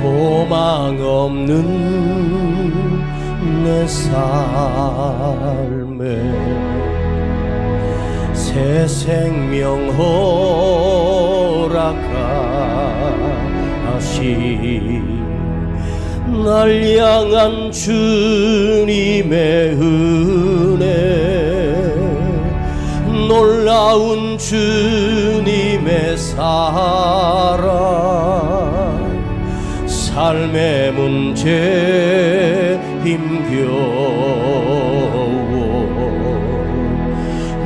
소망 없는 내 삶에 새 생명 허락하시 날 향한 주님의 은혜 놀라운 주님의 사랑 삶의 문제 힘겨워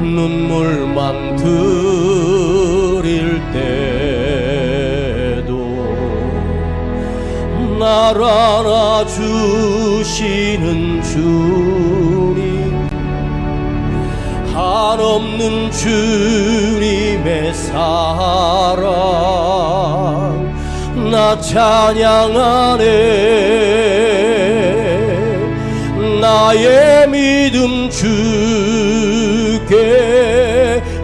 눈물만 흘릴 때도 날 안아주시는 주님 한없는 주님의 사랑 나 찬양하네 나의 믿음 주께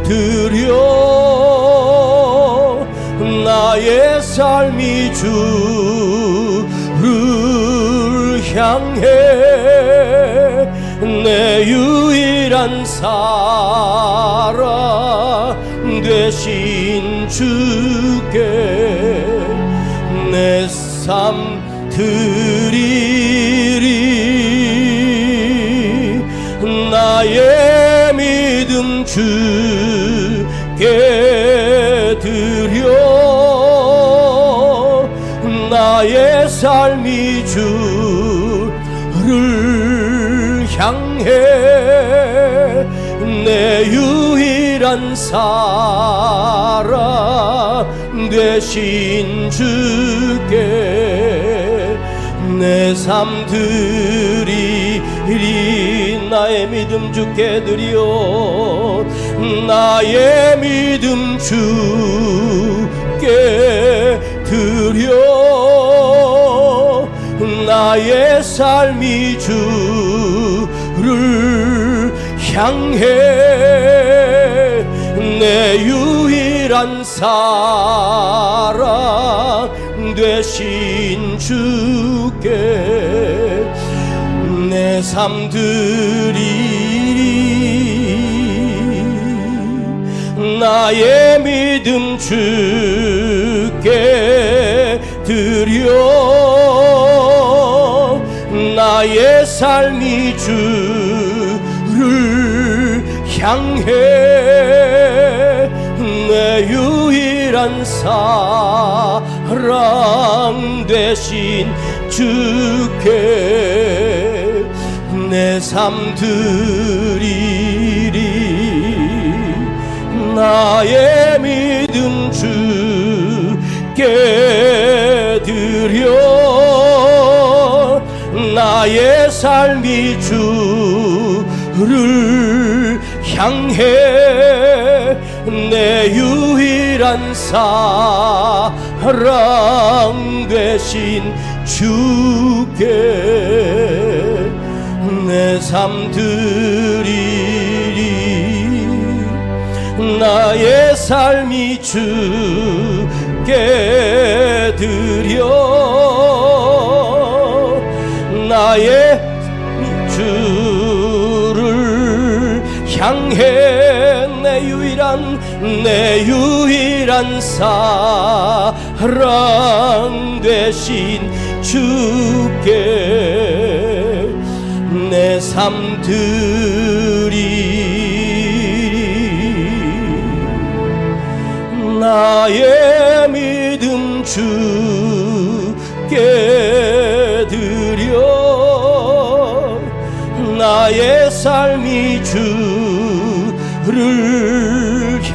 드려 나의 삶이 주를 향해 내 유일한 사랑 되신 주께 내 삶 드리리 나의 믿음 주께 드려 나의 삶이 주를 향해 내 유일한 사랑 되신 주께 내 삶 드리리 나의 믿음 주께 드려 나의 믿음 주께 드려 나의 삶이 주를 향해 내 유일한 사랑 되신 주께 내 삶 드리리 나의 믿음 주께 드려 나의 삶이 주를 향해 내 유일한 사랑 되신 주께 내 삶 드리리 나의 믿음 주께 드려 나의 삶이 주를 향해 내 유일한 사랑 되신 주께 내 삶 드리리 나의 삶이 주께 드려 나의 주를 향해 내 유일한 사랑 되신 주께 내 삶 드리리 나의 믿음 주께 드려 나의 삶이 주를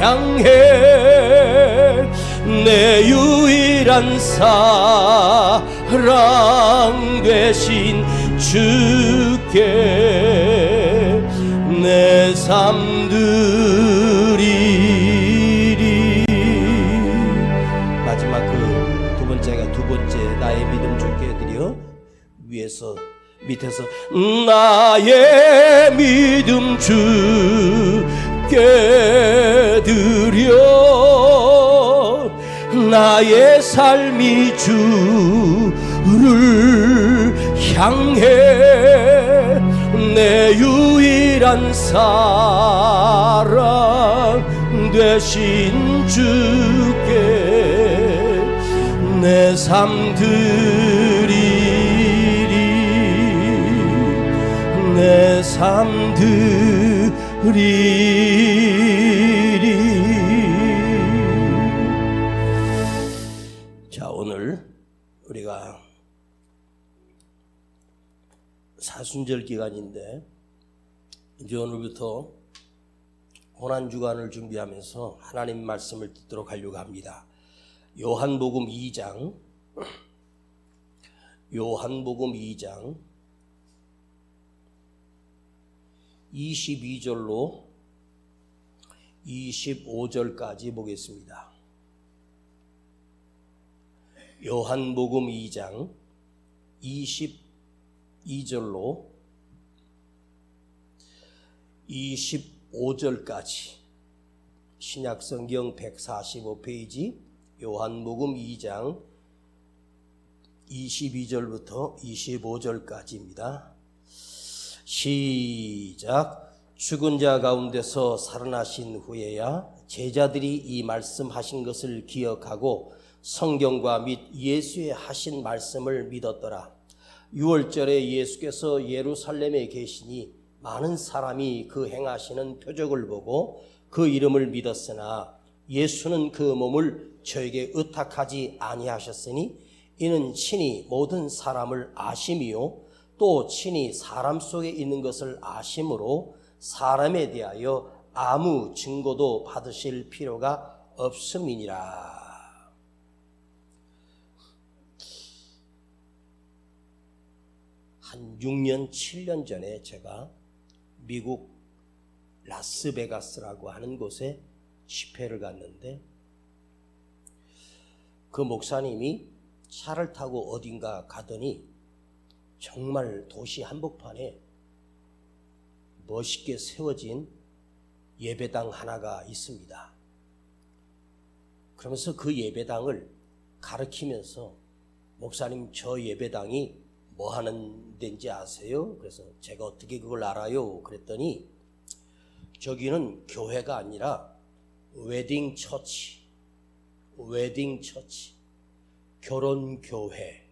향해 내 유일한 사랑 되신 주께 내 삶 드리리 마지막 그 두 번째가 두 번째 나의 믿음 주께 드려 위에서 밑에서 나의 믿음 주께 드려 나의 삶이 주를 향해 내 유일한 사랑 되신 주께 내 삶 드리리 내 삶 드리리. 자, 오늘 우리가 사순절 기간인데 이제 오늘부터 고난주간을 준비하면서 하나님 말씀을 듣도록 하려고 합니다. 요한복음 2장 22절로 25절까지 보겠습니다. 요한복음 2장 22절로 25절까지 신약성경 145페이지 요한복음 2장 22절부터 25절까지입니다. 시작. 죽은 자 가운데서 살아나신 후에야 제자들이 이 말씀하신 것을 기억하고 성경과 및 예수의 하신 말씀을 믿었더라. 유월절에 예수께서 예루살렘에 계시니 많은 사람이 그 행하시는 표적을 보고 그 이름을 믿었으나 예수는 그 몸을 저에게 의탁하지 아니하셨으니 이는 친히 모든 사람을 아심이요 또 친히 사람 속에 있는 것을 아심으로 사람에 대하여 아무 증거도 받으실 필요가 없음이니라. 한 6년, 7년 전에 제가 미국 라스베가스라고 하는 곳에 집회를 갔는데 그 목사님이 차를 타고 어딘가 가더니 정말 도시 한복판에 멋있게 세워진 예배당 하나가 있습니다. 그러면서 그 예배당을 가리키면서 목사님 저 예배당이 뭐 하는 데인지 아세요? 그래서 제가 어떻게 그걸 알아요? 그랬더니 저기는 교회가 아니라 웨딩 처치, 결혼교회,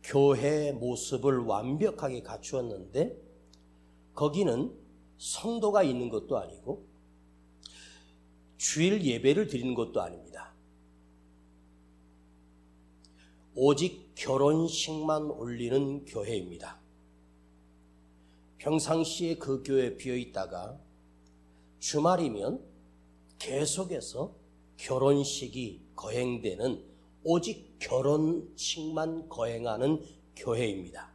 교회 모습을 완벽하게 갖추었는데 거기는 성도가 있는 것도 아니고 주일 예배를 드리는 것도 아닙니다. 오직 결혼식만 올리는 교회입니다. 평상시에 그 교회 비어 있다가 주말이면 계속해서 결혼식이 거행되는 오직 결혼식만 거행하는 교회입니다.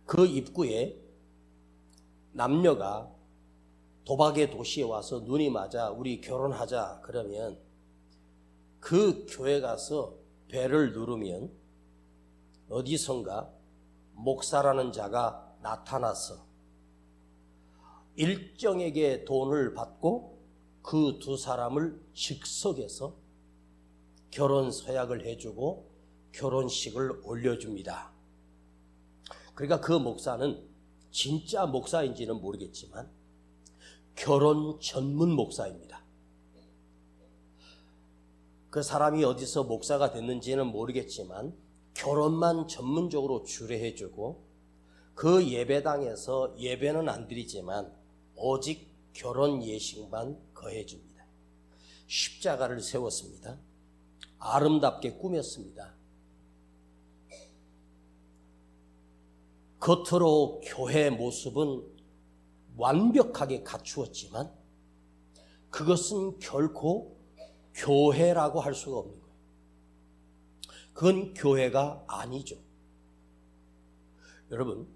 그 입구에 남녀가 도박의 도시에 와서 눈이 맞아 우리 결혼하자 그러면 그 교회 가서 벨을 누르면 어디선가 목사라는 자가 나타나서 일정에게 돈을 받고 그 두 사람을 즉석에서 결혼 서약을 해주고 결혼식을 올려줍니다. 그러니까 그 목사는 진짜 목사인지는 모르겠지만 결혼 전문 목사입니다. 그 사람이 어디서 목사가 됐는지는 모르겠지만 결혼만 전문적으로 주례해주고 그 예배당에서 예배는 안 드리지만 오직 결혼 예식만 거해줍니다. 십자가를 세웠습니다. 아름답게 꾸몄습니다. 겉으로 교회 모습은 완벽하게 갖추었지만 그것은 결코 교회라고 할 수가 없는 거예요. 그건 교회가 아니죠. 여러분,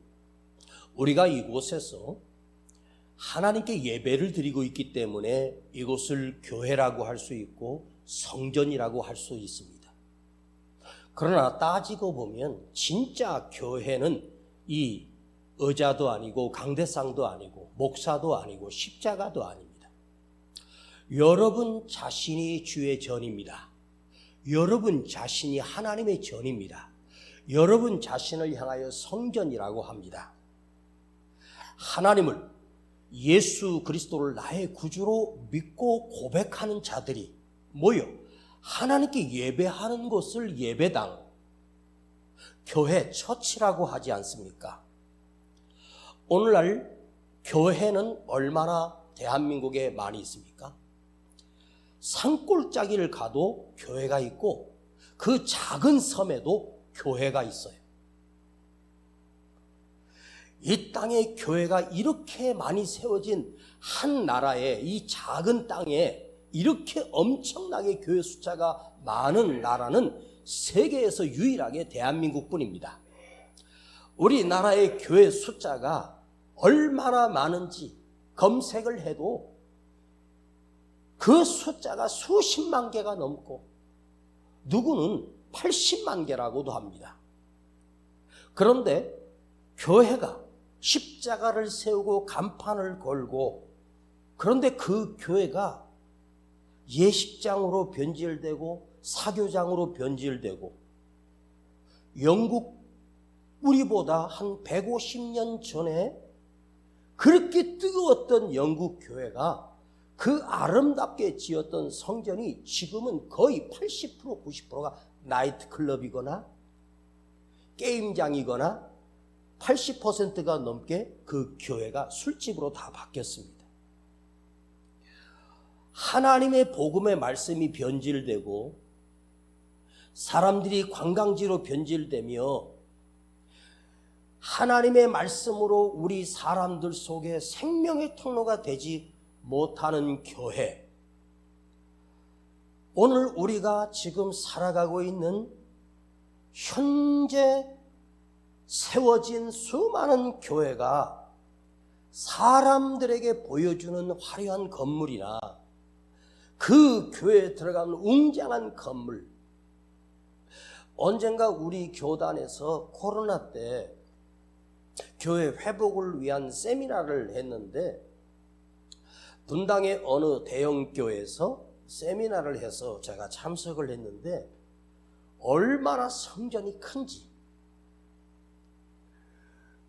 우리가 이곳에서 하나님께 예배를 드리고 있기 때문에 이곳을 교회라고 할 수 있고 성전이라고 할 수 있습니다. 그러나 따지고 보면 진짜 교회는 이 의자도 아니고 강대상도 아니고 목사도 아니고 십자가도 아닙니다. 여러분 자신이 주의 전입니다. 여러분 자신이 하나님의 전입니다. 여러분 자신을 향하여 성전이라고 합니다. 하나님을, 예수 그리스도를 나의 구주로 믿고 고백하는 자들이 모여 하나님께 예배하는 곳을 예배당, 교회, 처치라고 하지 않습니까? 오늘날 교회는 얼마나 대한민국에 많이 있습니까? 산골짜기를 가도 교회가 있고 그 작은 섬에도 교회가 있어요. 이 땅에 교회가 이렇게 많이 세워진 한 나라의 이 작은 땅에 이렇게 엄청나게 교회 숫자가 많은 나라는 세계에서 유일하게 대한민국뿐입니다. 우리나라의 교회 숫자가 얼마나 많은지 검색을 해도 그 숫자가 수십만 개가 넘고 누구는 80만 개라고도 합니다. 그런데 교회가 십자가를 세우고 간판을 걸고, 그런데 그 교회가 예식장으로 변질되고 사교장으로 변질되고, 영국 우리보다 한 150년 전에 그렇게 뜨거웠던 영국 교회가 그 아름답게 지었던 성전이 지금은 거의 80% 90%가 나이트클럽이거나 게임장이거나 80%가 넘게 그 교회가 술집으로 다 바뀌었습니다. 하나님의 복음의 말씀이 변질되고 사람들이 관광지로 변질되며 하나님의 말씀으로 우리 사람들 속에 생명의 통로가 되지 못하는 교회, 오늘 우리가 지금 살아가고 있는 현재 세워진 수많은 교회가 사람들에게 보여주는 화려한 건물이나 그 교회에 들어가는 웅장한 건물, 언젠가 우리 교단에서 코로나 때 교회 회복을 위한 세미나를 했는데 분당의 어느 대형 교회에서 세미나를 해서 제가 참석을 했는데 얼마나 성전이 큰지,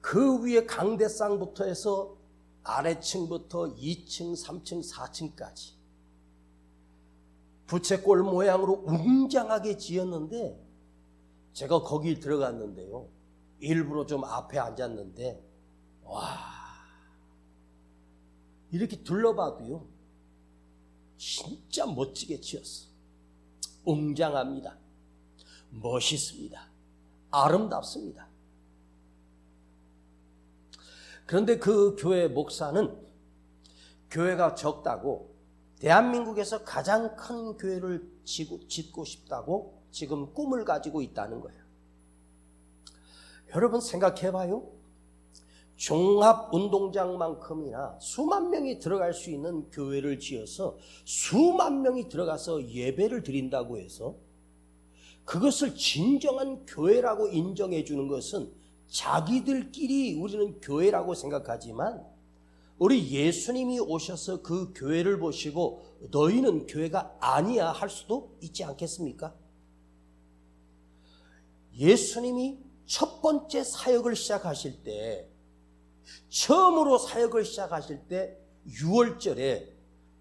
그 위에 강대상부터 해서 아래층부터 2층, 3층, 4층까지 부채꼴 모양으로 웅장하게 지었는데 제가 거기 들어갔는데요, 일부러 좀 앞에 앉았는데 와, 이렇게 둘러봐도요 진짜 멋지게 지었어. 웅장합니다. 멋있습니다. 아름답습니다. 그런데 그 교회 목사는 교회가 적다고 대한민국에서 가장 큰 교회를 짓고 싶다고 지금 꿈을 가지고 있다는 거예요. 여러분 생각해봐요. 종합운동장만큼이나 수만 명이 들어갈 수 있는 교회를 지어서 수만 명이 들어가서 예배를 드린다고 해서 그것을 진정한 교회라고 인정해 주는 것은 자기들끼리 우리는 교회라고 생각하지만 우리 예수님이 오셔서 그 교회를 보시고 너희는 교회가 아니야 할 수도 있지 않겠습니까? 예수님이 첫 번째 사역을 시작하실 때, 처음으로 사역을 시작하실 때 6월절에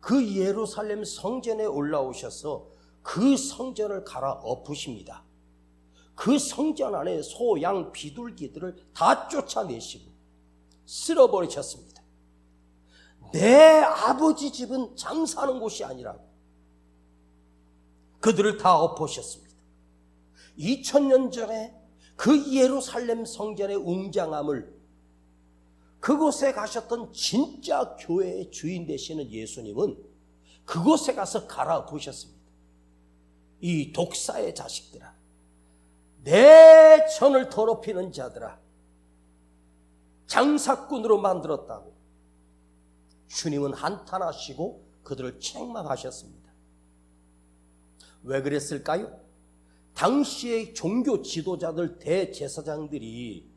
그 예루살렘 성전에 올라오셔서 그 성전을 갈아엎으십니다. 그 성전 안에 소, 양, 비둘기들을 다 쫓아내시고 쓸어버리셨습니다. 내 아버지 집은 장사하는 곳이 아니라고 그들을 다 엎으셨습니다. 2000년 전에 그 예루살렘 성전의 웅장함을 그곳에 가셨던 진짜 교회의 주인 되시는 예수님은 그곳에 가서 갈아엎으셨습니다. 이 독사의 자식들아, 내 전을 더럽히는 자들아, 장사꾼으로 만들었다고 주님은 한탄하시고 그들을 책망하셨습니다. 왜 그랬을까요? 당시의 종교 지도자들, 대제사장들이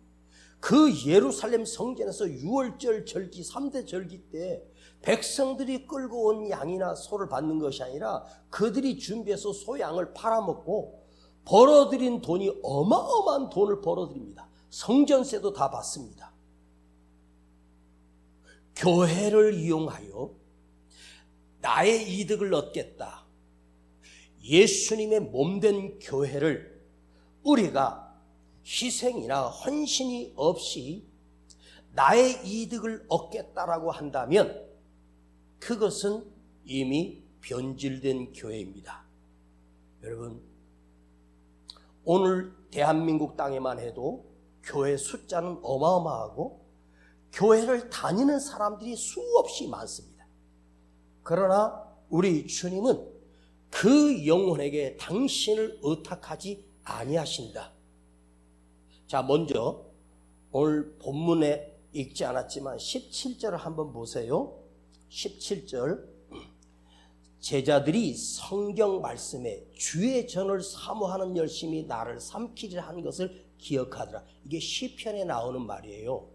그 예루살렘 성전에서 6월절 절기, 3대 절기 때 백성들이 끌고 온 양이나 소를 받는 것이 아니라 그들이 준비해서 소양을 팔아먹고 벌어들인 돈이 어마어마한 돈을 벌어들입니다. 성전세도 다 받습니다. 교회를 이용하여 나의 이득을 얻겠다. 예수님의 몸된 교회를 우리가 희생이나 헌신이 없이 나의 이득을 얻겠다라고 한다면 그것은 이미 변질된 교회입니다. 여러분, 오늘 대한민국 땅에만 해도 교회 숫자는 어마어마하고 교회를 다니는 사람들이 수없이 많습니다. 그러나 우리 주님은 그 영혼에게 당신을 의탁하지 아니하신다. 자, 먼저 오늘 본문에 읽지 않았지만 17절을 한번 보세요. 17절, 제자들이 성경 말씀에 주의 전을 사모하는 열심이 나를 삼키려 한 것을 기억하더라. 이게 시편에 나오는 말이에요.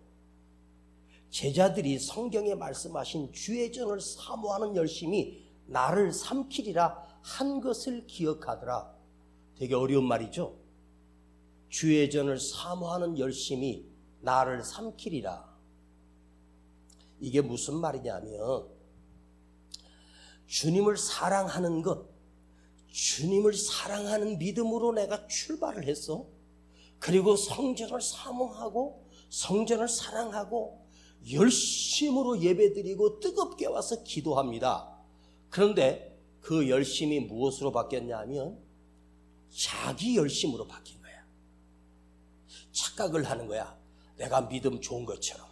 제자들이 성경에 말씀하신 주의 전을 사모하는 열심이 나를 삼키리라 한 것을 기억하더라. 되게 어려운 말이죠. 주의 전을 사모하는 열심이 나를 삼키리라. 이게 무슨 말이냐면 주님을 사랑하는 것, 주님을 사랑하는 믿음으로 내가 출발을 했어. 그리고 성전을 사모하고 성전을 사랑하고 열심으로 예배드리고 뜨겁게 와서 기도합니다. 그런데 그 열심이 무엇으로 바뀌었냐면 자기 열심으로 바뀐 거야. 착각을 하는 거야. 내가 믿음 좋은 것처럼.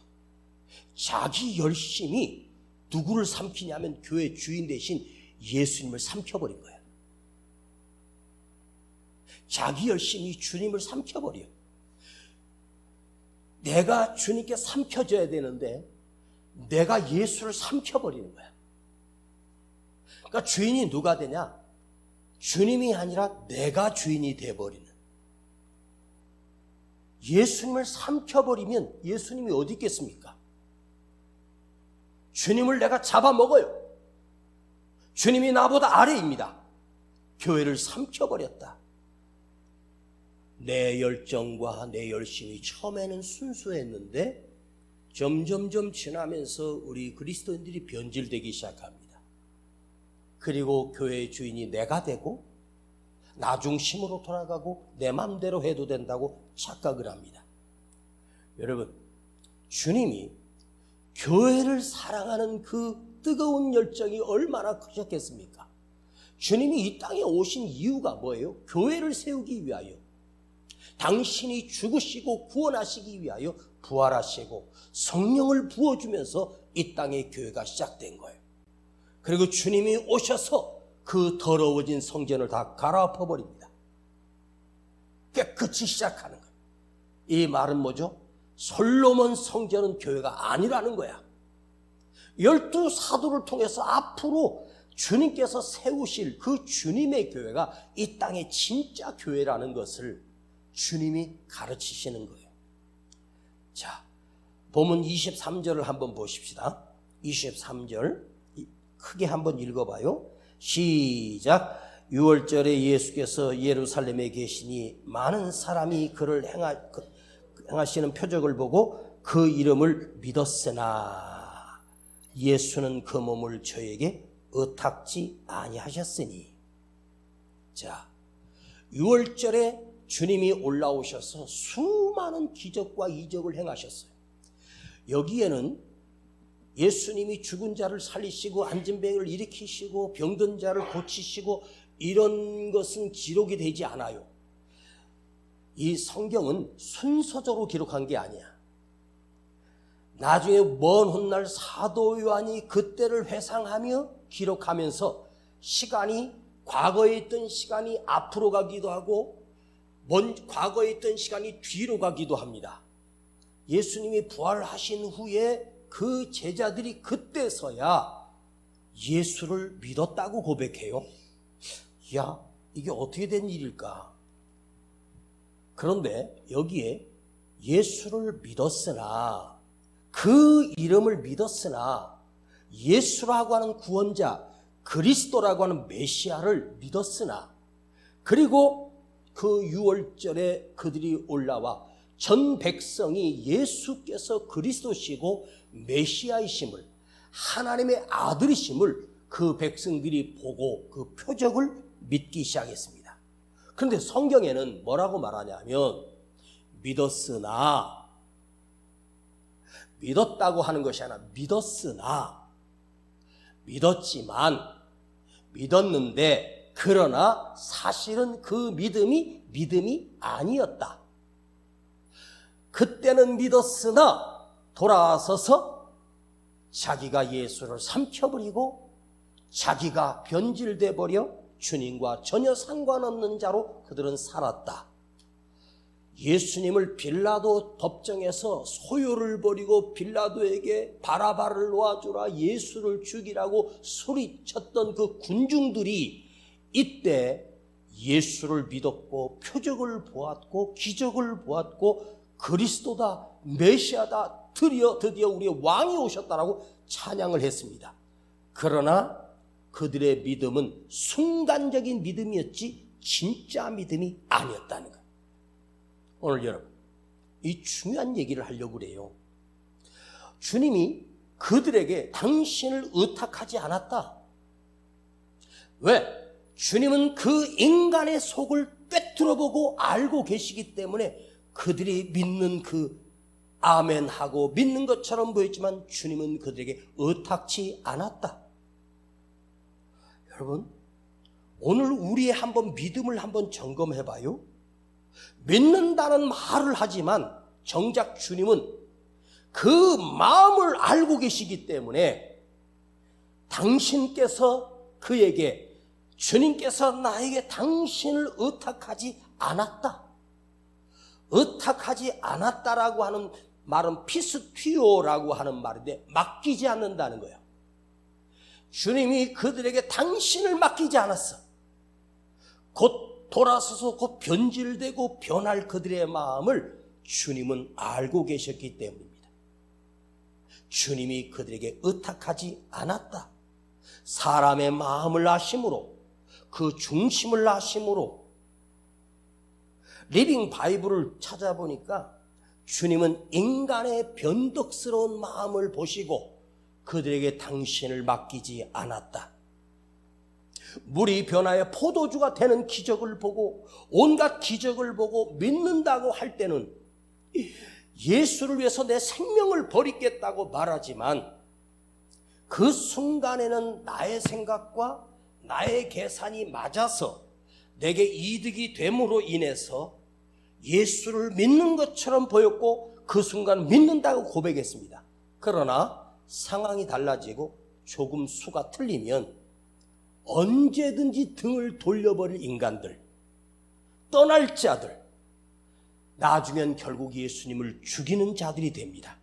자기 열심이 누구를 삼키냐면 교회 주인 대신 예수님을 삼켜버린 거야. 자기 열심이 주님을 삼켜버려. 내가 주님께 삼켜져야 되는데 내가 예수를 삼켜버리는 거야. 그러니까 주인이 누가 되냐? 주님이 아니라 내가 주인이 돼버리는. 예수님을 삼켜버리면 예수님이 어디 있겠습니까? 주님을 내가 잡아먹어요. 주님이 나보다 아래입니다. 교회를 삼켜버렸다. 내 열정과 내 열심이 처음에는 순수했는데 점점점 지나면서 우리 그리스도인들이 변질되기 시작합니다. 그리고 교회의 주인이 내가 되고 나 중심으로 돌아가고 내 맘대로 해도 된다고 착각을 합니다. 여러분, 주님이 교회를 사랑하는 그 뜨거운 열정이 얼마나 크셨겠습니까? 주님이 이 땅에 오신 이유가 뭐예요? 교회를 세우기 위하여. 당신이 죽으시고 구원하시기 위하여 부활하시고 성령을 부어주면서 이 땅에 교회가 시작된 거예요. 그리고 주님이 오셔서 그 더러워진 성전을 다 갈아엎어버립니다. 깨끗이 시작하는 거예요. 이 말은 뭐죠? 솔로몬 성전은 교회가 아니라는 거야. 12 사도를 통해서 앞으로 주님께서 세우실 그 주님의 교회가 이 땅의 진짜 교회라는 것을 주님이 가르치시는 거예요. 자, 본문 23절을 한번 보십시다. 23절 크게 한번 읽어봐요. 시작. 6월절에 예수께서 예루살렘에 계시니 많은 사람이 그를 행하시는 표적을 보고 그 이름을 믿었으나 예수는 그 몸을 저에게 의탁지 아니하셨으니. 자, 6월절에 주님이 올라오셔서 수많은 기적과 이적을 행하셨어요. 여기에는 예수님이 죽은 자를 살리시고 앉은 뱅이를 일으키시고 병든 자를 고치시고 이런 것은 기록이 되지 않아요. 이 성경은 순서적으로 기록한 게 아니야. 나중에 먼 훗날 사도 요한이 그때를 회상하며 기록하면서 시간이 과거에 있던 시간이 앞으로 가기도 하고 과거에 있던 시간이 뒤로 가기도 합니다. 예수님이 부활하신 후에 그 제자들이 그때서야 예수를 믿었다고 고백해요. 야, 이게 어떻게 된 일일까? 그런데 여기에 예수를 믿었으나 그 이름을 믿었으나 예수라고 하는 구원자, 그리스도라고 하는 메시아를 믿었으나, 그리고 그 유월절에 그들이 올라와 전 백성이 예수께서 그리스도시고 메시아이심을, 하나님의 아들이심을 그 백성들이 보고 그 표적을 믿기 시작했습니다. 그런데 성경에는 뭐라고 말하냐면, 믿었으나, 믿었다고 하는 것이 아니라 믿었으나, 믿었지만, 믿었는데 그러나 사실은 그 믿음이 아니었다. 그때는 믿었으나 돌아서서 자기가 예수를 삼켜버리고 자기가 변질돼 버려 주님과 전혀 상관없는 자로 그들은 살았다. 예수님을 빌라도 법정에서 소요를 벌이고 빌라도에게 바라바를 놓아주라, 예수를 죽이라고 소리쳤던 그 군중들이 이때 예수를 믿었고 표적을 보았고 기적을 보았고 그리스도다, 메시아다, 드디어 우리의 왕이 오셨다라고 찬양을 했습니다. 그러나 그들의 믿음은 순간적인 믿음이었지 진짜 믿음이 아니었다는 거예요. 오늘 여러분, 이 중요한 얘기를 하려고 그래요. 주님이 그들에게 당신을 의탁하지 않았다. 왜? 주님은 그 인간의 속을 꿰뚫어보고 알고 계시기 때문에 그들이 믿는 그 아멘하고 믿는 것처럼 보였지만 주님은 그들에게 의탁치 않았다. 여러분, 오늘 우리의 한번 믿음을 한번 점검해봐요. 믿는다는 말을 하지만 정작 주님은 그 마음을 알고 계시기 때문에 당신께서 그에게, 주님께서 나에게 당신을 의탁하지 않았다. 의탁하지 않았다라고 하는 말은 피스티오라고 하는 말인데 맡기지 않는다는 거예요. 주님이 그들에게 당신을 맡기지 않았어. 곧 돌아서서 곧 변질되고 변할 그들의 마음을 주님은 알고 계셨기 때문입니다. 주님이 그들에게 의탁하지 않았다. 사람의 마음을 아심으로, 그 중심을 아심으로. 리빙 바이블을 찾아보니까 주님은 인간의 변덕스러운 마음을 보시고 그들에게 당신을 맡기지 않았다. 물이 변하여 포도주가 되는 기적을 보고 온갖 기적을 보고 믿는다고 할 때는 예수를 위해서 내 생명을 버리겠다고 말하지만 그 순간에는 나의 생각과 나의 계산이 맞아서 내게 이득이 됨으로 인해서 예수를 믿는 것처럼 보였고 그 순간 믿는다고 고백했습니다. 그러나 상황이 달라지고 조금 수가 틀리면 언제든지 등을 돌려버릴 인간들, 떠날 자들, 나중엔 결국 예수님을 죽이는 자들이 됩니다.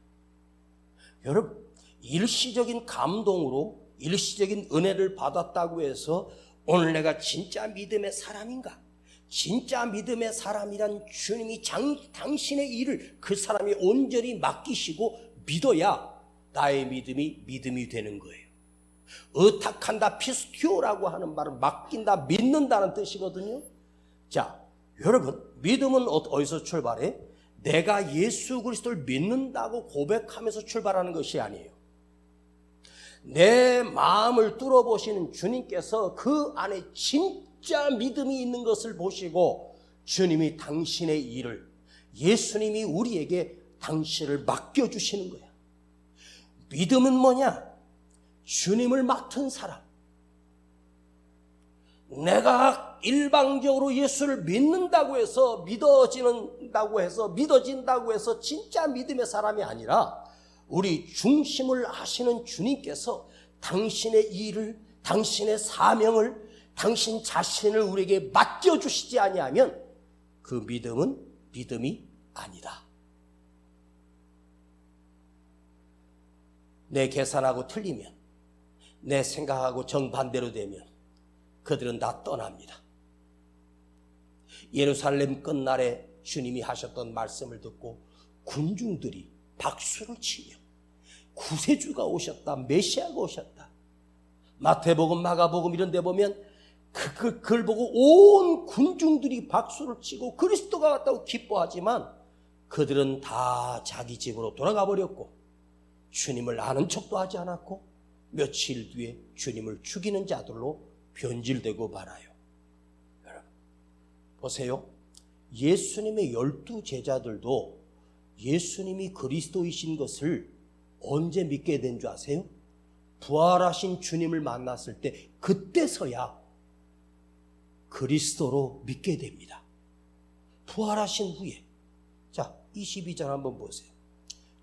여러분, 일시적인 감동으로 일시적인 은혜를 받았다고 해서 오늘 내가 진짜 믿음의 사람인가? 진짜 믿음의 사람이란 주님이 당신의 일을 그 사람이 온전히 맡기시고 믿어야 나의 믿음이 되는 거예요. 의탁한다, 피스티오라고 하는 말은 맡긴다, 믿는다는 뜻이거든요. 자, 여러분, 믿음은 어디서 출발해? 내가 예수 그리스도를 믿는다고 고백하면서 출발하는 것이 아니에요. 내 마음을 뚫어보시는 주님께서 그 안에 진짜 믿음이 있는 것을 보시고 주님이 당신의 일을, 예수님이 우리에게 당신을 맡겨주시는 거야. 믿음은 뭐냐? 주님을 맡은 사람. 내가 일방적으로 예수를 믿는다고 해서 믿어진다고 해서 진짜 믿음의 사람이 아니라 우리 중심을 아시는 주님께서 당신의 일을, 당신의 사명을, 당신 자신을 우리에게 맡겨주시지 아니하면 그 믿음은 믿음이 아니다. 내 계산하고 틀리면, 내 생각하고 정반대로 되면 그들은 다 떠납니다. 예루살렘 끝날에 주님이 하셨던 말씀을 듣고 군중들이 박수를 치며 구세주가 오셨다, 메시아가 오셨다. 마태복음, 마가복음 이런 데 보면 그걸 보고 온 군중들이 박수를 치고 그리스도가 왔다고 기뻐하지만 그들은 다 자기 집으로 돌아가 버렸고 주님을 아는 척도 하지 않았고 며칠 뒤에 주님을 죽이는 자들로 변질되고 말아요. 여러분 보세요. 예수님의 12 제자들도 예수님이 그리스도이신 것을 언제 믿게 된 줄 아세요? 부활하신 주님을 만났을 때 그때서야 그리스도로 믿게 됩니다. 부활하신 후에. 자, 22절 한번 보세요.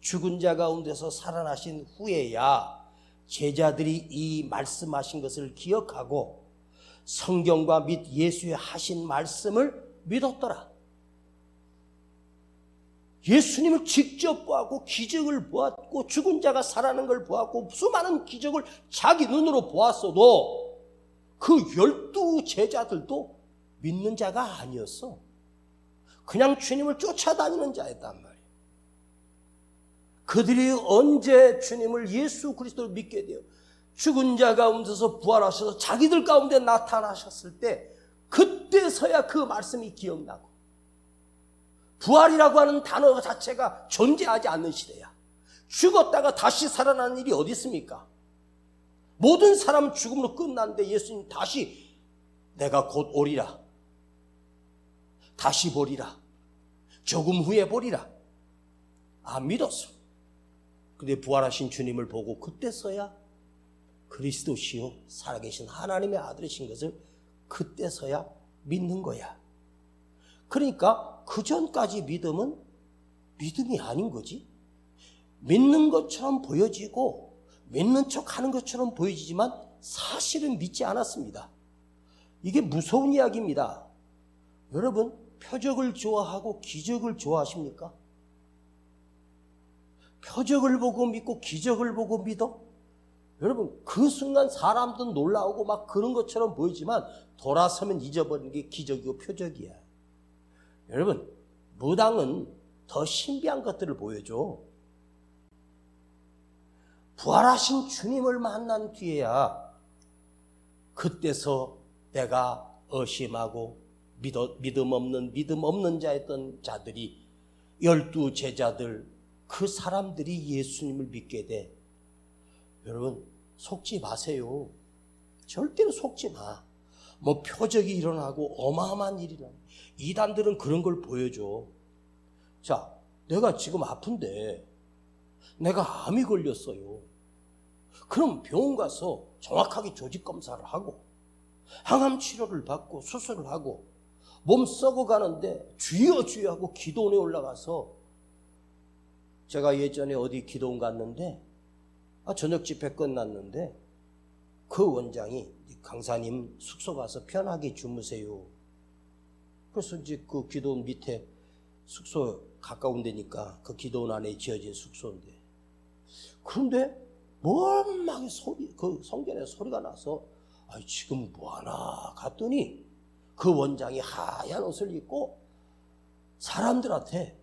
죽은 자 가운데서 살아나신 후에야 제자들이 이 말씀하신 것을 기억하고 성경과 및 예수의 하신 말씀을 믿었더라. 예수님을 직접 보았고 기적을 보았고 죽은 자가 살아나는 걸 보았고 수많은 기적을 자기 눈으로 보았어도 그 12 제자들도 믿는 자가 아니었어. 그냥 주님을 쫓아다니는 자였단 말이에요. 그들이 언제 주님을 예수 그리스도를 믿게 돼요? 죽은 자 가운데서 부활하셔서 자기들 가운데 나타나셨을 때 그때서야 그 말씀이 기억나고 부활이라고 하는 단어 자체가 존재하지 않는 시대야. 죽었다가 다시 살아나는 일이 어디 있습니까? 모든 사람 죽음으로 끝났는데 예수님 다시 내가 곧 오리라. 다시 보리라. 조금 후에 보리라. 안 믿었어. 근데 부활하신 주님을 보고 그때서야 그리스도시요 살아계신 하나님의 아들이신 것을 그때서야 믿는 거야. 그러니까 그 전까지 믿음은 믿음이 아닌 거지. 믿는 것처럼 보여지고 믿는 척 하는 것처럼 보여지지만 사실은 믿지 않았습니다. 이게 무서운 이야기입니다. 여러분 표적을 좋아하고 기적을 좋아하십니까? 표적을 보고 믿고 기적을 보고 믿어? 여러분 그 순간 사람들은 놀라우고 막 그런 것처럼 보이지만 돌아서면 잊어버리는 게 기적이고 표적이야. 여러분 무당은 더 신비한 것들을 보여줘. 부활하신 주님을 만난 뒤에야 그때서 내가 의심하고 믿음 없는 자였던 자들이 12 제자들 그 사람들이 예수님을 믿게 돼. 여러분 속지 마세요. 절대로 속지 마. 뭐 표적이 일어나고 어마어마한 일이 일어나. 이단들은 그런 걸 보여줘. 자, 내가 지금 아픈데 내가 암이 걸렸어요. 그럼 병원 가서 정확하게 조직 검사를 하고 항암 치료를 받고 수술을 하고 몸 썩어가는데 주여 주여 하고 기도원에 올라가서 제가 예전에 어디 기도원 갔는데 저녁 집회 끝났는데 그 원장이 강사님 숙소 가서 편하게 주무세요. 그래서 이제 그 기도원 밑에 숙소 가까운 데니까 그 기도원 안에 지어진 숙소인데 그런데 멀막에 그 성전에 소리가 나서 지금 뭐하나 갔더니 그 원장이 하얀 옷을 입고 사람들한테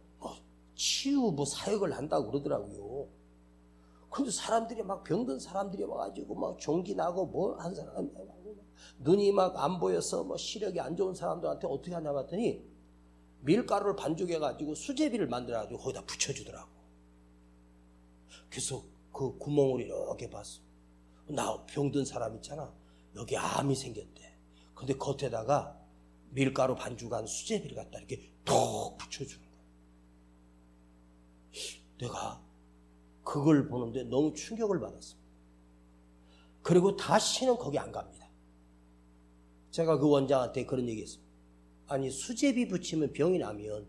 치유 사역을 한다고 그러더라고요. 근데 사람들이 막 병든 사람들이 와가지고 막 종기 나고 뭐 한 사람 눈이 막 안 보여서 시력이 안 좋은 사람들한테 어떻게 하냐 봤더니 밀가루를 반죽해가지고 수제비를 만들어가지고 거기다 붙여주더라고. 그래서 그 구멍을 이렇게 봤어. 나 병든 사람 있잖아. 여기 암이 생겼대. 근데 겉에다가 밀가루 반죽한 수제비를 갖다 이렇게 톡 붙여주는 거야. 내가 그걸 보는데 너무 충격을 받았습니다. 그리고 다시는 거기 안 갑니다. 제가 그 원장한테 그런 얘기 했습니다. 아니 수제비 붙이면 병이 나면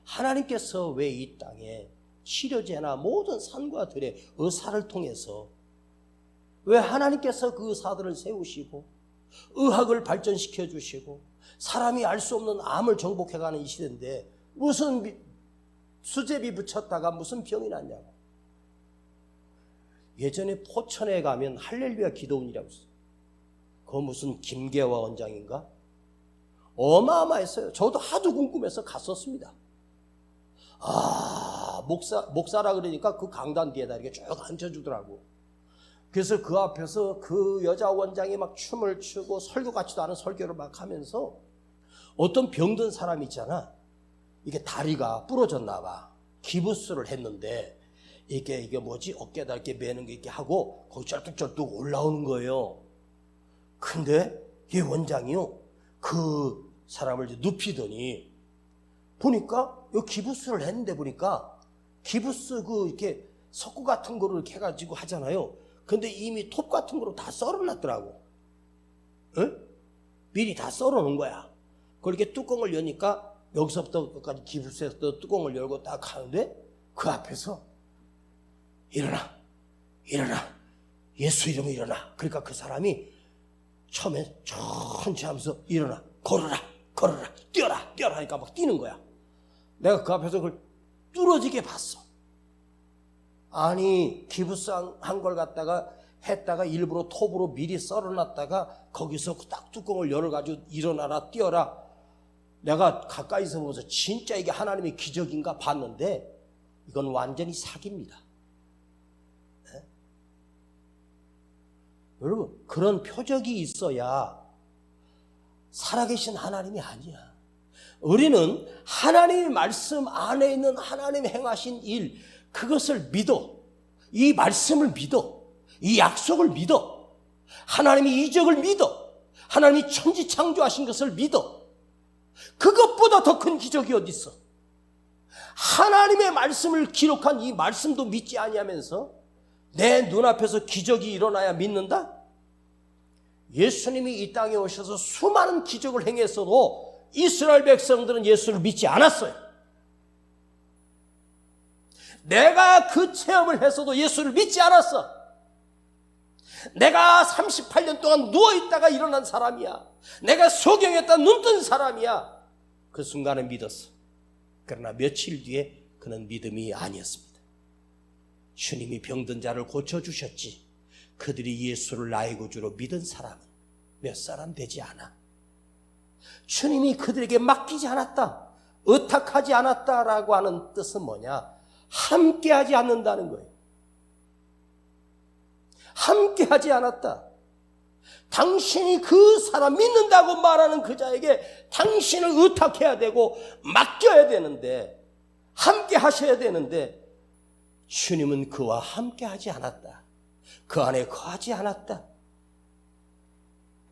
하나님께서 왜 이 땅에 치료제나 모든 산과 들의 의사를 통해서 왜 하나님께서 그 의사들을 세우시고 의학을 발전시켜 주시고 사람이 알 수 없는 암을 정복해가는 이 시대인데 무슨 수제비 붙였다가 무슨 병이 났냐고. 예전에 포천에 가면 할렐루야 기도원이라고 있어요. 그거 무슨 김계화 원장인가? 어마어마했어요. 저도 하도 궁금해서 갔었습니다. 목사라 그러니까 그 강단 뒤에다 이렇게 쭉 앉혀주더라고. 그래서 그 앞에서 그 여자 원장이 막 춤을 추고 설교 같지도 않은 설교를 막 하면서 어떤 병든 사람 있잖아. 이게 다리가 부러졌나 봐. 기부스를 했는데 이게 뭐지? 어깨에다 이렇게 매는 게 이렇게 하고 거기 쩔뚝쩔뚝 올라오는 거예요. 근데 이 원장이요. 그 사람을 이제 눕히더니 보니까 이 기부스를 했는데 보니까 기부스 이렇게 석고 같은 거를 이렇게 해가지고 하잖아요. 근데 이미 톱 같은 거로 다 썰어놨더라고. 응? 미리 다 썰어놓은 거야. 그렇게 뚜껑을 여니까 여기서부터 끝까지 기부스에서 뚜껑을 열고 딱 하는데 그 앞에서 일어나 예수 이름으로 일어나. 그러니까 그 사람이 처음에 천천히 하면서 일어나 걸어라 뛰어라 하니까 막 뛰는 거야. 내가 그 앞에서 그걸 뚫어지게 봤어. 아니 기부스 한 걸 갖다가 했다가 일부러 톱으로 미리 썰어놨다가 거기서 딱 뚜껑을 열어가지고 일어나라 뛰어라. 내가 가까이서 보면서 진짜 이게 하나님의 기적인가 봤는데 이건 완전히 사기입니다. 네? 여러분 그런 표적이 있어야 살아계신 하나님이 아니야. 우리는 하나님의 말씀 안에 있는 하나님 행하신 일 그것을 믿어. 이 말씀을 믿어. 이 약속을 믿어. 하나님의 이적을 믿어. 하나님이 천지 창조하신 것을 믿어. 그것보다 더 큰 기적이 어디 있어? 하나님의 말씀을 기록한 이 말씀도 믿지 아니하면서 내 눈앞에서 기적이 일어나야 믿는다? 예수님이 이 땅에 오셔서 수많은 기적을 행했어도 이스라엘 백성들은 예수를 믿지 않았어요. 내가 그 체험을 했어도 예수를 믿지 않았어. 내가 38년 동안 누워있다가 일어난 사람이야. 내가 소경했다 눈 뜬 사람이야. 그 순간에 믿었어. 그러나 며칠 뒤에 그는 믿음이 아니었습니다. 주님이 병든 자를 고쳐주셨지 그들이 예수를 나의 구주로 믿은 사람은 몇 사람 되지 않아. 주님이 그들에게 맡기지 않았다, 의탁하지 않았다라고 하는 뜻은 뭐냐? 함께하지 않는다는 거예요. 함께하지 않았다. 당신이 그 사람 믿는다고 말하는 그 자에게 당신을 의탁해야 되고 맡겨야 되는데 함께 하셔야 되는데 주님은 그와 함께 하지 않았다. 그 안에 거하지 않았다.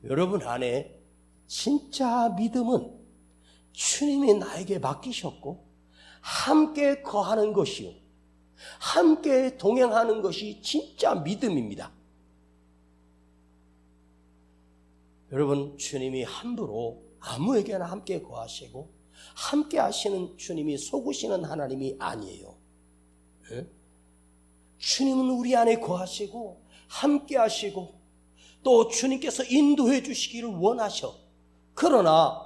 여러분 안에 진짜 믿음은 주님이 나에게 맡기셨고 함께 거하는 것이요, 함께 동행하는 것이 진짜 믿음입니다. 여러분 주님이 함부로 아무에게나 함께 거하시고 함께 하시는 주님이 속으시는 하나님이 아니에요. 네? 주님은 우리 안에 거하시고 함께 하시고 또 주님께서 인도해 주시기를 원하셔. 그러나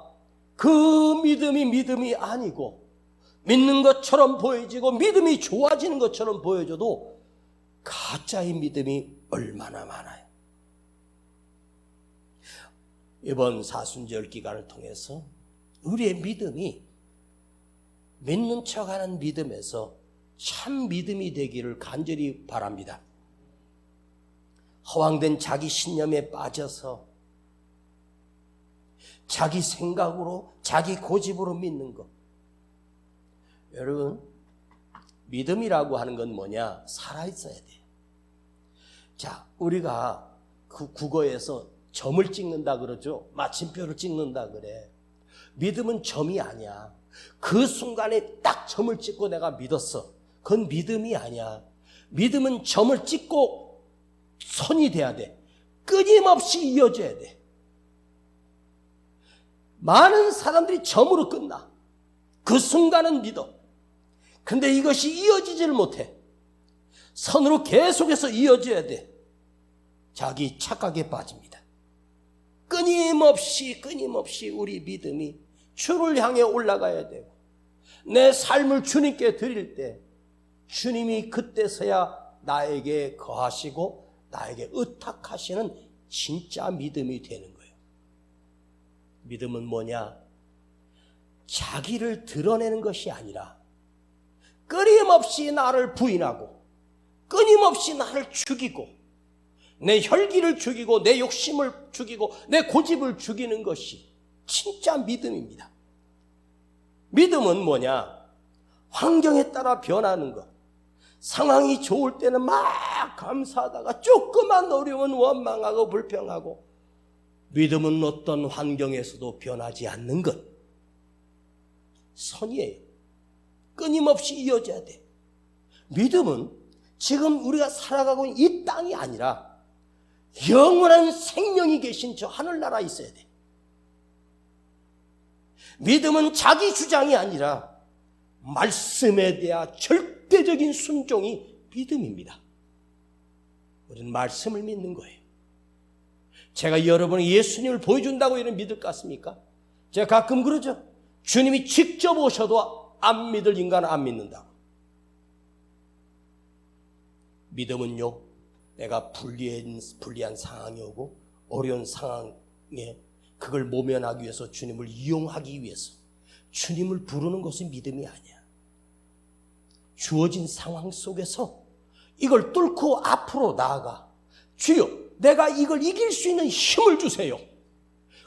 그 믿음이 아니고 믿는 것처럼 보여지고 믿음이 좋아지는 것처럼 보여져도 가짜의 믿음이 얼마나 많아요. 이번 사순절 기간을 통해서 우리의 믿음이 믿는 척하는 믿음에서 참 믿음이 되기를 간절히 바랍니다. 허황된 자기 신념에 빠져서 자기 생각으로 자기 고집으로 믿는 것. 여러분 믿음이라고 하는 건 뭐냐? 살아있어야 돼요. 자, 우리가 그 국어에서 점을 찍는다 그러죠. 마침표를 찍는다 그래. 믿음은 점이 아니야. 그 순간에 딱 점을 찍고 내가 믿었어. 그건 믿음이 아니야. 믿음은 점을 찍고 선이 돼야 돼. 끊임없이 이어져야 돼. 많은 사람들이 점으로 끝나. 그 순간은 믿어. 근데 이것이 이어지질 못해. 선으로 계속해서 이어져야 돼. 자기 착각에 빠집니다. 끊임없이 우리 믿음이 주를 향해 올라가야 되고 내 삶을 주님께 드릴 때 주님이 그때서야 나에게 거하시고 나에게 의탁하시는 진짜 믿음이 되는 거예요. 믿음은 뭐냐? 자기를 드러내는 것이 아니라 끊임없이 나를 부인하고 끊임없이 나를 죽이고 내 혈기를 죽이고 내 욕심을 죽이고 내 고집을 죽이는 것이 진짜 믿음입니다. 믿음은 뭐냐? 환경에 따라 변하는 것. 상황이 좋을 때는 막 감사하다가 조그만 어려움은 원망하고 불평하고, 믿음은 어떤 환경에서도 변하지 않는 것. 선이에요. 끊임없이 이어져야 돼. 믿음은 지금 우리가 살아가고 있는 이 땅이 아니라 영원한 생명이 계신 저 하늘나라에 있어야 돼. 믿음은 자기 주장이 아니라 말씀에 대한 절대적인 순종이 믿음입니다. 우리는 말씀을 믿는 거예요. 제가 여러분이 예수님을 보여준다고 이런 믿을 것 같습니까? 제가 가끔 그러죠. 주님이 직접 오셔도 안 믿을 인간은 안 믿는다고. 믿음은요, 내가 불리한 상황이 오고 어려운 상황에 그걸 모면하기 위해서, 주님을 이용하기 위해서 주님을 부르는 것이 믿음이 아니야. 주어진 상황 속에서 이걸 뚫고 앞으로 나아가. 주여, 내가 이걸 이길 수 있는 힘을 주세요.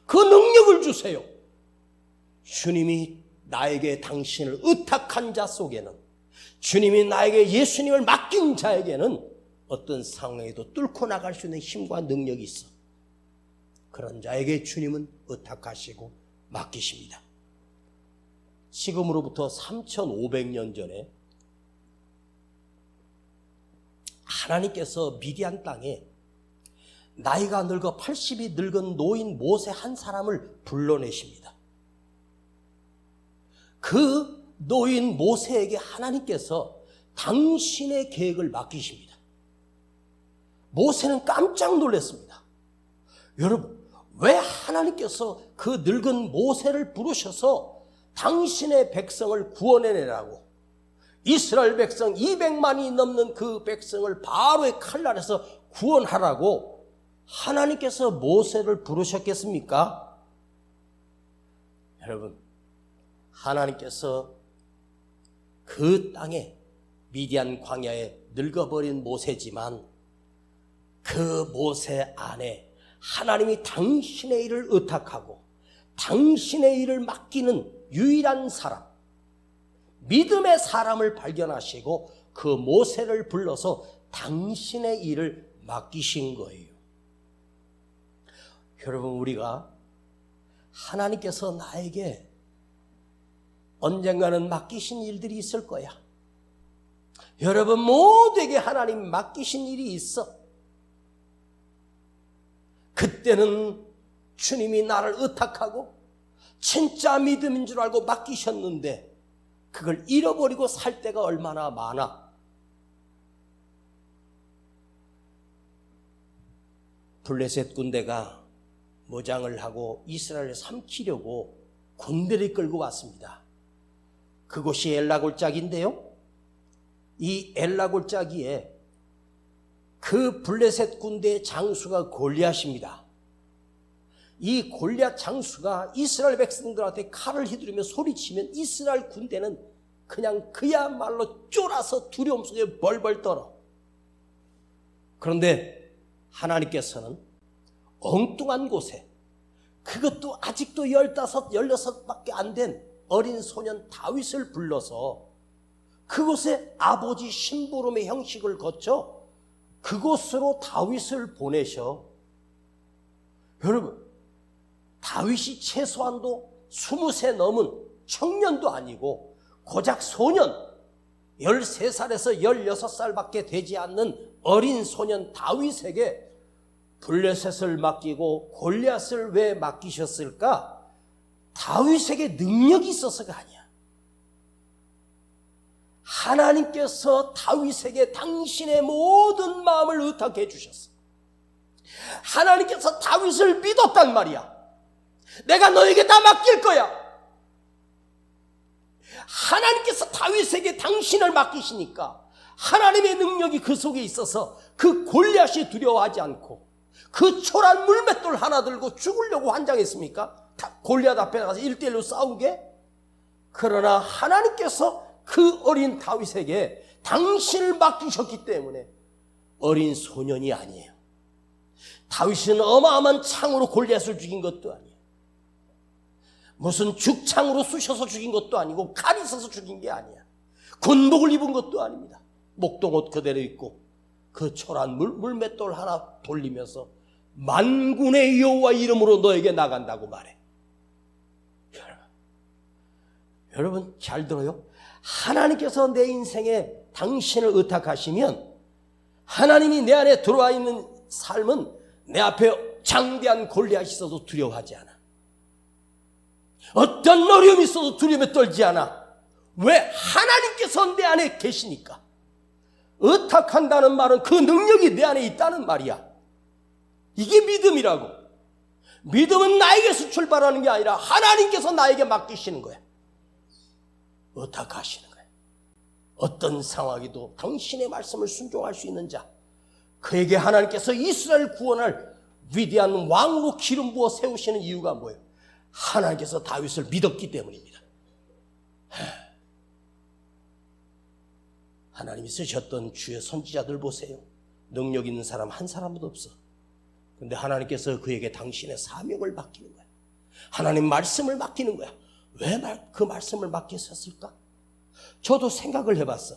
그 능력을 주세요. 주님이 나에게 당신을 의탁한 자 속에는, 주님이 나에게 예수님을 맡긴 자에게는 어떤 상황에도 뚫고 나갈 수 있는 힘과 능력이 있어. 그런 자에게 주님은 의탁하시고 맡기십니다. 지금으로부터 3,500년 전에 하나님께서 미디안 땅에 나이가 늙어 80이 늙은 노인 모세 한 사람을 불러내십니다. 그 노인 모세에게 하나님께서 당신의 계획을 맡기십니다. 모세는 깜짝 놀랐습니다. 여러분, 왜 하나님께서 그 늙은 모세를 부르셔서 당신의 백성을 구원해내라고, 이스라엘 백성 200만이 넘는 그 백성을 바로의 칼날에서 구원하라고 하나님께서 모세를 부르셨겠습니까? 여러분, 하나님께서 그 땅에 미디안 광야에 늙어버린 모세지만 그 모세 안에 하나님이 당신의 일을 의탁하고 당신의 일을 맡기는 유일한 사람, 믿음의 사람을 발견하시고 그 모세를 불러서 당신의 일을 맡기신 거예요. 여러분, 우리가 하나님께서 나에게 언젠가는 맡기신 일들이 있을 거야. 여러분 모두에게 하나님 맡기신 일이 있어. 그때는 주님이 나를 의탁하고 진짜 믿음인 줄 알고 맡기셨는데 그걸 잃어버리고 살 때가 얼마나 많아. 블레셋 군대가 무장을 하고 이스라엘을 삼키려고 군대를 끌고 왔습니다. 그곳이 엘라 골짜기인데요, 이 엘라 골짜기에 그 블레셋 군대의 장수가 골리앗입니다. 이 골리앗 장수가 이스라엘 백성들한테 칼을 휘두르며 소리치면 이스라엘 군대는 그냥 그야말로 쫄아서 두려움 속에 벌벌 떨어. 그런데 하나님께서는 엉뚱한 곳에, 그것도 아직도 15, 16밖에 안 된 어린 소년 다윗을 불러서 그곳에 아버지 심부름의 형식을 거쳐 그곳으로 다윗을 보내셔. 여러분, 다윗이 최소한도 20세 넘은 청년도 아니고 고작 소년, 13살에서 16살밖에 되지 않는 어린 소년 다윗에게 블레셋을 맡기고 골리앗을 왜 맡기셨을까? 다윗에게 능력이 있어서가 아니야. 하나님께서 다윗에게 당신의 모든 마음을 의탁해 주셨어. 하나님께서 다윗을 믿었단 말이야. 내가 너에게 다 맡길 거야. 하나님께서 다윗에게 당신을 맡기시니까 하나님의 능력이 그 속에 있어서 그 골리앗이 두려워하지 않고 그 초란 물맷돌 하나 들고 죽으려고 환장했습니까? 골리앗 앞에 가서 1대1로 싸우게? 그러나 하나님께서 그 어린 다윗에게 당신을 맡기셨기 때문에 어린 소년이 아니에요. 다윗은 어마어마한 창으로 골리앗을 죽인 것도 아니에요. 무슨 죽창으로 쑤셔서 죽인 것도 아니고 칼이 있어서 죽인 게 아니야. 군복을 입은 것도 아닙니다. 목동옷 그대로 입고 그 초란 물맷돌 하나 돌리면서 만군의 여호와 이름으로 너에게 나간다고 말해. 여러분 잘 들어요. 하나님께서 내 인생에 당신을 의탁하시면 하나님이 내 안에 들어와 있는 삶은 내 앞에 장대한 골리앗이 있어도 두려워하지 않아. 어떤 어려움이 있어도 두려움에 떨지 않아. 왜? 하나님께서 내 안에 계시니까. 의탁한다는 말은 그 능력이 내 안에 있다는 말이야. 이게 믿음이라고. 믿음은 나에게서 출발하는 게 아니라 하나님께서 나에게 맡기시는 거야. 의탁하시는 거야. 어떤 상황에도 당신의 말씀을 순종할 수 있는 자, 그에게 하나님께서 이스라엘 구원할 위대한 왕으로 기름 부어 세우시는 이유가 뭐예요? 하나님께서 다윗을 믿었기 때문입니다. 하나님이 쓰셨던 주의 선지자들 보세요. 능력 있는 사람 한 사람도 없어. 그런데 하나님께서 그에게 당신의 사명을 맡기는 거야. 하나님 말씀을 맡기는 거야. 왜 그 말씀을 맡기셨을까? 저도 생각을 해봤어.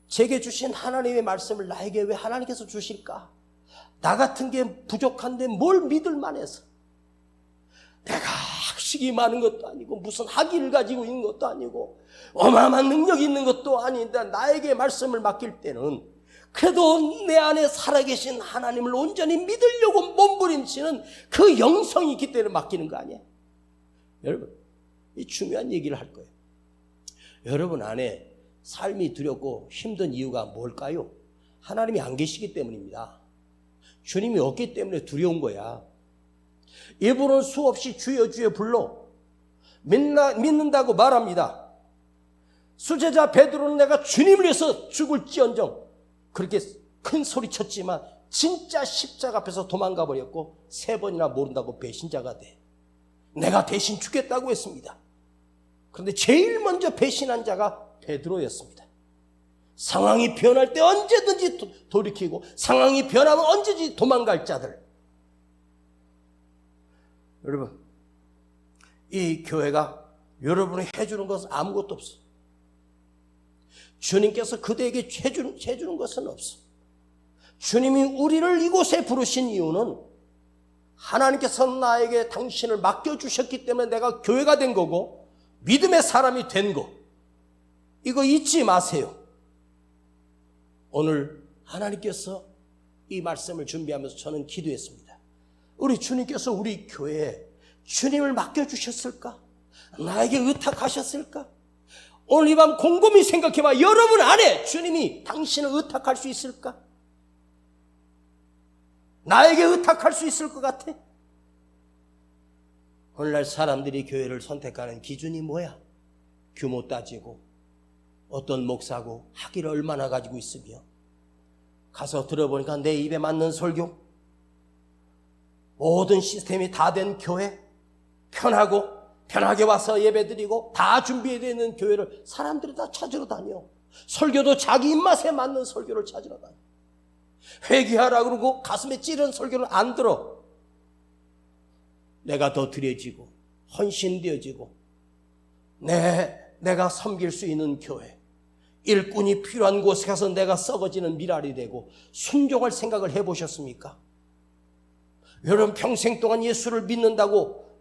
제게 주신 하나님의 말씀을 나에게 왜 하나님께서 주실까? 나 같은 게 부족한데 뭘 믿을 만해서. 내가 학식이 많은 것도 아니고 무슨 학위를 가지고 있는 것도 아니고 어마어마한 능력이 있는 것도 아닌데 나에게 말씀을 맡길 때는 그래도 내 안에 살아계신 하나님을 온전히 믿으려고 몸부림치는 그 영성이 있기 때문에 맡기는 거 아니에요? 여러분, 이 중요한 얘기를 할 거예요. 여러분 안에 삶이 두렵고 힘든 이유가 뭘까요? 하나님이 안 계시기 때문입니다. 주님이 없기 때문에 두려운 거야. 일부러는 수없이 주여 주여 불러 믿는다고 말합니다. 수제자 베드로는 내가 주님을 위해서 죽을지언정 그렇게 큰 소리 쳤지만 진짜 십자가 앞에서 도망가 버렸고 3번이나 모른다고 배신자가 돼. 내가 대신 죽겠다고 했습니다. 그런데 제일 먼저 배신한 자가 베드로였습니다. 상황이 변할 때 언제든지 돌이키고 상황이 변하면 언제든지 도망갈 자들. 여러분, 이 교회가 여러분이 해주는 것은 아무것도 없어. 주님께서 그대에게 해주는 것은 없어. 주님이 우리를 이곳에 부르신 이유는 하나님께서 나에게 당신을 맡겨주셨기 때문에 내가 교회가 된 거고 믿음의 사람이 된 거. 이거 잊지 마세요. 오늘 하나님께서 이 말씀을 준비하면서 저는 기도했습니다. 우리 주님께서 우리 교회에 주님을 맡겨주셨을까? 나에게 의탁하셨을까? 오늘 이 밤 곰곰이 생각해봐. 여러분 안에 주님이 당신을 의탁할 수 있을까? 나에게 의탁할 수 있을 것 같아? 오늘날 사람들이 교회를 선택하는 기준이 뭐야? 규모 따지고 어떤 목사고 학위를 얼마나 가지고 있으며 가서 들어보니까 내 입에 맞는 설교, 모든 시스템이 다 된 교회, 편하게 와서 예배드리고 다 준비되어 있는 교회를 사람들이 다 찾으러 다녀. 설교도 자기 입맛에 맞는 설교를 찾으러 다녀. 회개하라고 그러고 가슴에 찌른 설교를 안 들어. 내가 더 드려지고 헌신되어지고 내가 섬길 수 있는 교회, 일꾼이 필요한 곳에 가서 내가 썩어지는 미랄이 되고 순종할 생각을 해보셨습니까? 여러분 평생 동안 예수를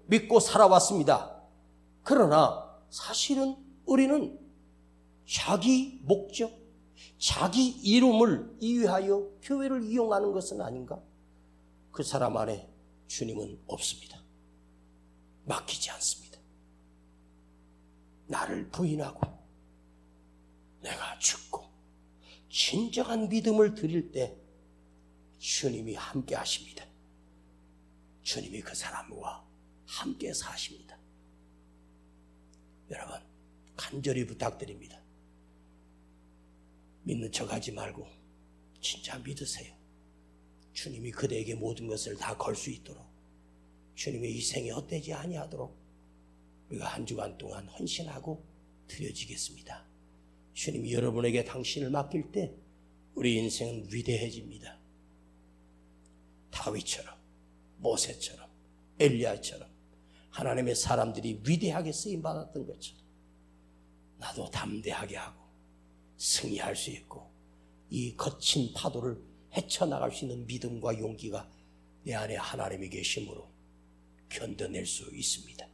믿고 살아왔습니다. 그러나 사실은 우리는 자기 목적, 자기 이름을 이유하여 교회를 이용하는 것은 아닌가? 그 사람 안에 주님은 없습니다. 맡기지 않습니다. 나를 부인하고 내가 죽고 진정한 믿음을 드릴 때 주님이 함께 하십니다. 주님이 그 사람과 함께 사십니다. 여러분 간절히 부탁드립니다. 믿는 척하지 말고 진짜 믿으세요. 주님이 그대에게 모든 것을 다 걸 수 있도록, 주님의 희생이 헛되지 아니하도록 우리가 한 주간 동안 헌신하고 드려지겠습니다. 주님이 여러분에게 당신을 맡길 때 우리 인생은 위대해집니다. 다윗처럼, 모세처럼, 엘리야처럼 하나님의 사람들이 위대하게 쓰임받았던 것처럼 나도 담대하게 하고 승리할 수 있고 이 거친 파도를 헤쳐나갈 수 있는 믿음과 용기가 내 안에 하나님이 계심으로 견뎌낼 수 있습니다.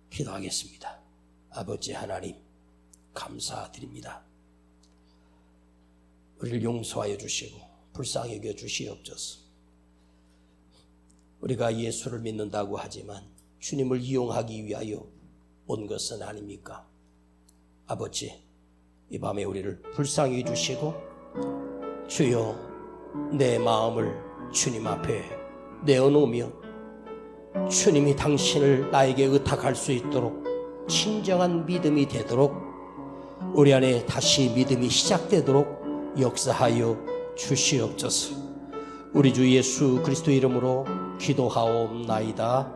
기도하겠습니다. 아버지 하나님, 감사드립니다. 우리를 용서하여 주시고 불쌍히 여겨 주시옵소서. 우리가 예수를 믿는다고 하지만 주님을 이용하기 위하여 온 것은 아닙니까? 아버지, 이 밤에 우리를 불쌍히 주시고 주여 내 마음을 주님 앞에 내어놓으며 주님이 당신을 나에게 의탁할 수 있도록 진정한 믿음이 되도록 우리 안에 다시 믿음이 시작되도록 역사하여 주시옵소서. 우리 주 예수 그리스도 이름으로 기도하옵나이다.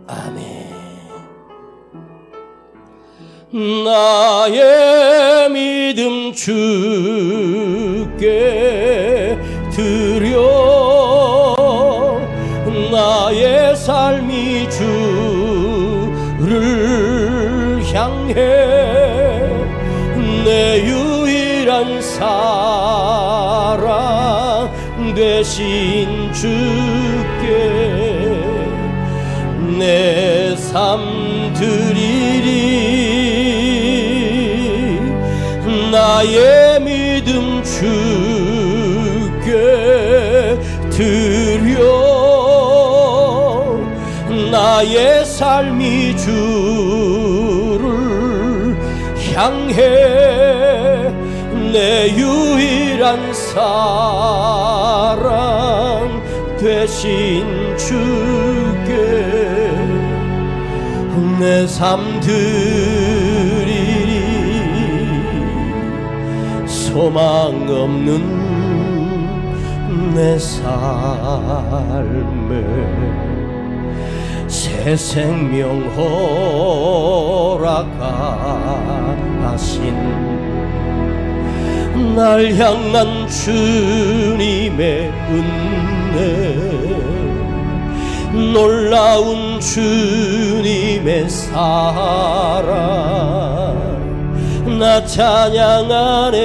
아멘. 나의 믿음 주께 드려 나의 삶이 주를 향해 내 유일한 사랑 되신 주께 내 삶 드리리. 나의 믿음 주께 드려 나의 삶이 주를 향해 내 유일한 사랑 되신 주께 내 삶 드리리. 소망 없는 내 삶을 새 생명 허락하신 날 향한 주님의 은혜 놀라운 주님의 사랑 나 찬양하네.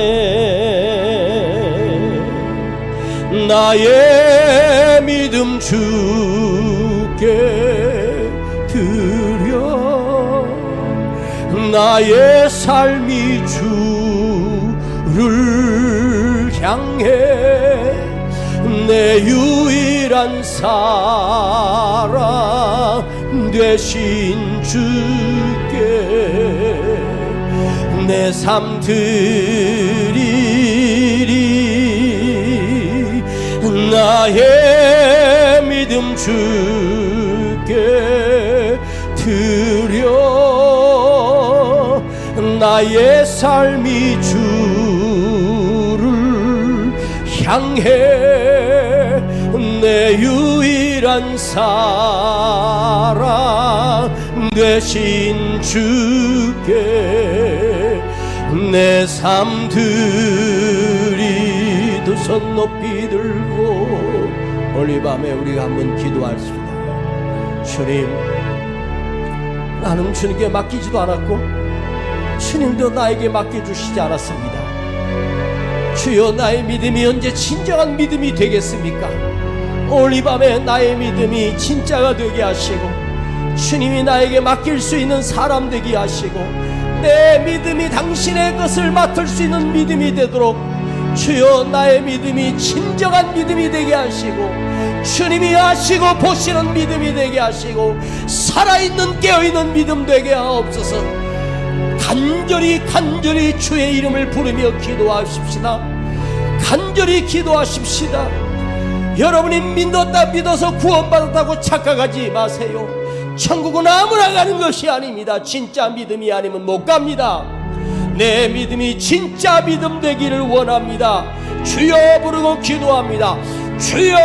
나의 믿음 주께 드려 나의 삶이 주를 향해 내 유일한 사랑 되신 주께 내 삶 드리리. 나의 믿음 주께 드려 나의 삶이 주를 향해 내 유일한 사랑 되신 주께 내 삶 드리. 두 손 높이 들고 오늘 밤에 우리가 한번 기도하겠습니다. 주님, 나는 주님께 맡기지도 않았고 주님도 나에게 맡겨주시지 않았습니다. 주여, 나의 믿음이 언제 진정한 믿음이 되겠습니까? 오늘 이 밤에 나의 믿음이 진짜가 되게 하시고 주님이 나에게 맡길 수 있는 사람 되게 하시고 내 믿음이 당신의 것을 맡을 수 있는 믿음이 되도록 주여, 나의 믿음이 진정한 믿음이 되게 하시고 주님이 아시고 보시는 믿음이 되게 하시고 살아있는 깨어있는 믿음 되게 하옵소서. 간절히 주의 이름을 부르며 기도하십시다. 간절히 기도하십시다. 여러분이 믿어서 구원받았다고 착각하지 마세요. 천국은 아무나 가는 것이 아닙니다. 진짜 믿음이 아니면 못 갑니다. 내 믿음이 진짜 믿음 되기를 원합니다. 주여 부르고 기도합니다. 주여.